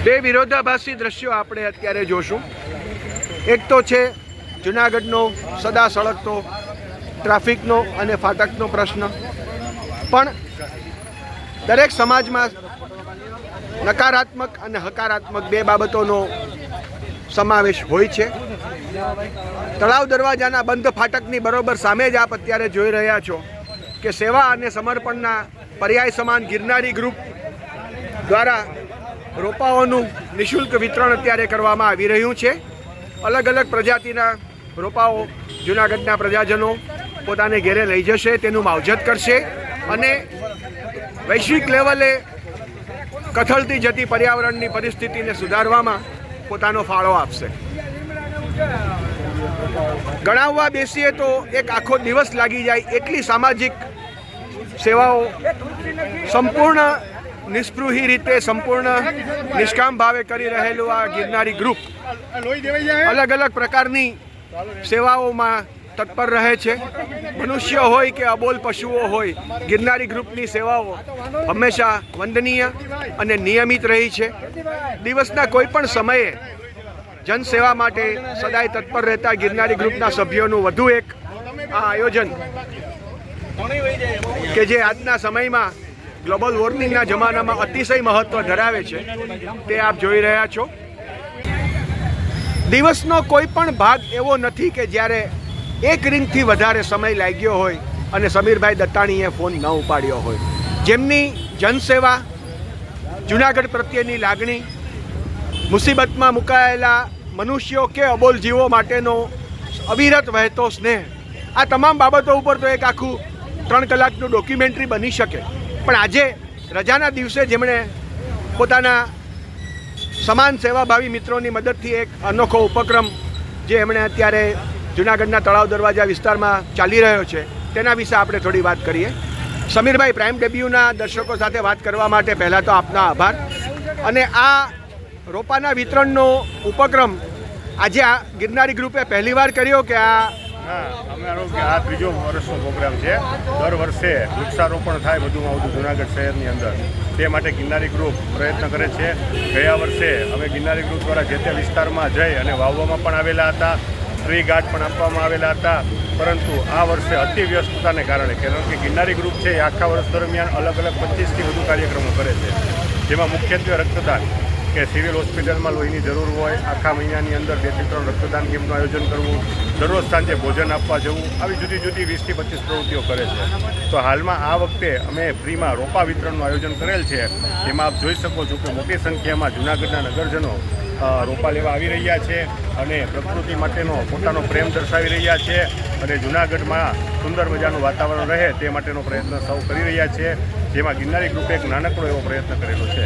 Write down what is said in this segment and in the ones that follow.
બે વિરોધાભાસી દ્રશ્યો આપણે અત્યારે જોશું। એક તો છે જૂનાગઢનો સદા સળગતો ટ્રાફિકનો અને ફાટકનો પ્રશ્ન, પણ દરેક સમાજમાં નકારાત્મક અને હકારાત્મક બે બાબતોનો સમાવેશ હોય છે। તળાવ દરવાજાના બંધ ફાટકની બરોબર સામે જ આપ અત્યારે જોઈ રહ્યા છો કે સેવા અને સમર્પણના પર્યાય સમાન ગિરનારી ગ્રુપ દ્વારા રોપાઓનું નિઃશુલ્ક વિતરણ અત્યારે કરવામાં આવી રહ્યું છે। અલગ અલગ પ્રજાતિના રોપાઓ જૂનાગઢના પ્રજાજનો પોતાને ઘેરે લઈ જશે, તેનું માવજત કરશે અને વૈશ્વિક લેવલે કથળતી જતી પર્યાવરણની પરિસ્થિતિને સુધારવામાં પોતાનો ફાળો આપશે। ગણાવવા બેસીએ તો એક આખો દિવસ લાગી જાય એટલી સામાજિક સેવાઓ સંપૂર્ણ નિસ્પૃહી રીતે, સંપૂર્ણ નિષ્કામ ભાવે કરી રહેલું આ ગિરનારી ગ્રુપ અલગ અલગ પ્રકારની સેવાઓમાં તત્પર રહે છે। મનુષ્ય હોય કે અબોલ પશુઓ હોય, ગિરનારી ગ્રુપની સેવાઓ હંમેશા વંદનીય અને નિયમિત રહી છે। દિવસના કોઈ પણ સમયે જનસેવા માટે સદાય તત્પર રહેતા ગિરનારી ગ્રુપના સભ્યોનું વધુ એક આ આયોજન કે જે આજના સમયમાં ગ્લોબલ વોર્મિંગના જમાનામાં અતિશય મહત્વ ધરાવે છે તે આપ જોઈ રહ્યા છો। દિવસનો કોઈ પણ ભાગ એવો નથી કે જ્યારે એક રિંગથી વધારે સમય લાગ્યો હોય અને સમીરભાઈ દત્તાણીએ ફોન ન ઉપાડ્યો હોય। જેમની જનસેવા, જૂનાગઢ પ્રત્યેની લાગણી, મુસીબતમાં મુકાયેલા મનુષ્યો કે અબોલ જીવો માટેનો અવિરત વહેતો સ્નેહ, આ તમામ બાબતો ઉપર તો એક આખું 3 કલાકનું ડોક્યુમેન્ટરી બની શકે। પણ આજે રજાના દિવસે જેમણે પોતાના સમાન સેવાભાવી મિત્રોની મદદથી એક અનોખો ઉપક્રમ જે એમણે અત્યારે જૂનાગઢના તળાવ દરવાજા વિસ્તારમાં ચાલી રહ્યો છે તેના વિશે આપણે થોડી વાત કરીએ। સમીરભાઈ, પ્રાઇમ ડેબ્યુના દર્શકો સાથે વાત કરવા માટે પહેલાં તો આપનો આભાર। અને આ રોપાના વિતરણનો ઉપક્રમ આજે આ ગિરનારી ગ્રુપે પહેલીવાર કર્યો કે અમારો કે આ ત્રીજો વર્ષનો પ્રોગ્રામ છે। દર વર્ષે વૃક્ષારોપણ થાય વધુમાં વધુ જૂનાગઢ શહેરની અંદર, તે માટે ગિરનારી ગ્રુપ પ્રયત્ન કરે છે। ગયા વર્ષે અમે ગિરનારી ગ્રુપ દ્વારા જે તે વિસ્તારમાં જઈ અને વાવવામાં પણ આવેલા હતા, ટ્રી ગાર્ડ પણ આપવામાં આવેલા હતા, પરંતુ આ વર્ષે અતિ વ્યસ્તતાને કારણે, કારણ કે ગિરનારી ગ્રુપ છે એ આખા વર્ષ દરમિયાન અલગ અલગ 25થી વધુ કાર્યક્રમો કરે છે, જેમાં મુખ્યત્વે રક્તદાન કે સિવિલ હોસ્પિટલમાં લોહીની જરૂર હોય, આખા મહિનાની અંદર 2 થી 3 રક્તદાન કેમ્પનું આયોજન કરવું, દરરોજ સાંજે ભોજન આપવા જવું, આવી જુદી જુદી 20 થી 25 પ્રવૃત્તિઓ કરે છે। તો હાલમાં આ વખતે અમે ફ્રીમાં રોપા વિતરણનું આયોજન કરેલ છે, જેમાં આપ જોઈ શકો છો કે મોટી સંખ્યામાં જૂનાગઢના નગરજનો રોપા લેવા આવી રહ્યા છે અને પ્રકૃતિ માટેનો પોતાનો પ્રેમ દર્શાવી રહ્યા છે અને જૂનાગઢમાં સુંદર મજાનું વાતાવરણ રહે તે માટેનો પ્રયત્ન સૌ કરી રહ્યા છે, જેમાં ગિરનારી ગ્રુપે એક નાનકડો એવો પ્રયત્ન કરેલો છે।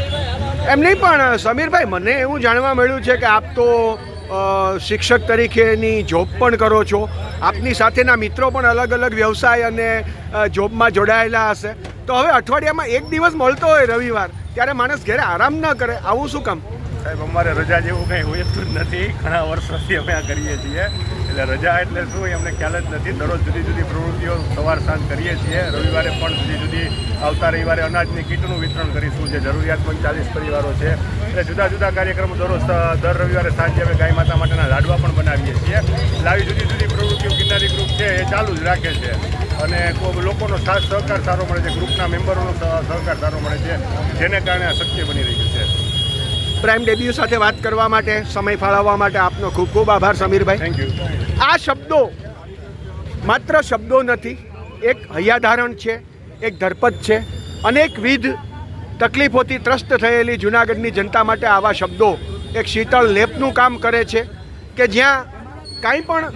એમ નહીં, પણ સમીરભાઈ, મને એવું જાણવા મળ્યું છે કે આપ તો શિક્ષક તરીકેની જોબ પણ કરો છો, આપની સાથેના મિત્રો પણ અલગ અલગ વ્યવસાય અને જોબમાં જોડાયેલા હશે, તો હવે અઠવાડિયામાં એક દિવસ મળતો હોય રવિવાર, ત્યારે માણસ ઘરે આરામ ન કરે, આવું શું કામ? સાહેબ, અમારે રજા જેવું કંઈ હોતું જ નથી, ઘણા વર્ષોથી અમે આ કરીએ છીએ, એટલે રજા એટલે શું એ અમને ખ્યાલ જ નથી। દરરોજ જુદી જુદી પ્રવૃત્તિઓ સવાર સાંજ કરીએ છીએ। રવિવારે પણ જુદી જુદી, આવતા રવિવારે અનાજની કીટનું વિતરણ કરીશું જે જરૂરિયાતમંદ 40 પરિવારો છે, એટલે જુદા જુદા કાર્યક્રમો દર રવિવારે સાંજે અમે ગાય માતા માટેના લાડવા પણ બનાવીએ છીએ। એટલે આવી જુદી જુદી પ્રવૃત્તિઓ ગિરનારી ગ્રુપ છે એ ચાલુ જ રાખે છે અને લોકોનો સાથ સહકાર સારો મળે છે, ગ્રુપના મેમ્બરોનો સહકાર સારો મળે છે, જેને કારણે આ શક્ય બની રહ્યું છે। પ્રાઇમ ડેબ્યુ સાથે વાત કરવા માટે, સમય ફાળવવા માટે આપનો ખૂબ ખૂબ આભાર સમીરભાઈ। Thank you. આ શબ્દો માત્ર શબ્દો નથી, એક હૈયાધારણ છે, એક ધરપત છે। અનેકવિધ તકલીફોથી ત્રસ્ત થયેલી જૂનાગઢની જનતા માટે આવા શબ્દો એક શીતળ લેપનું કામ કરે છે કે જ્યાં કાંઈ પણ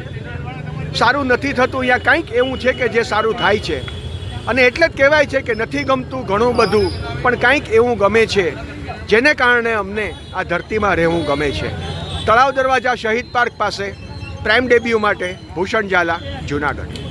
સારું નથી થતું, ત્યાં કંઈક એવું છે કે જે સારું થાય છે। અને એટલે જ કહેવાય છે કે નથી ગમતું ઘણું બધું, પણ કંઈક એવું ગમે છે જેને કારણે અમને આ ધરતીમાં રહેવું ગમે છે। તળાવ દરવાજા શહીદ પાર્ક પાસે પ્રાઇમ ડેબ્યુ માટે ભૂષણ ઝાલા, જૂનાગઢ।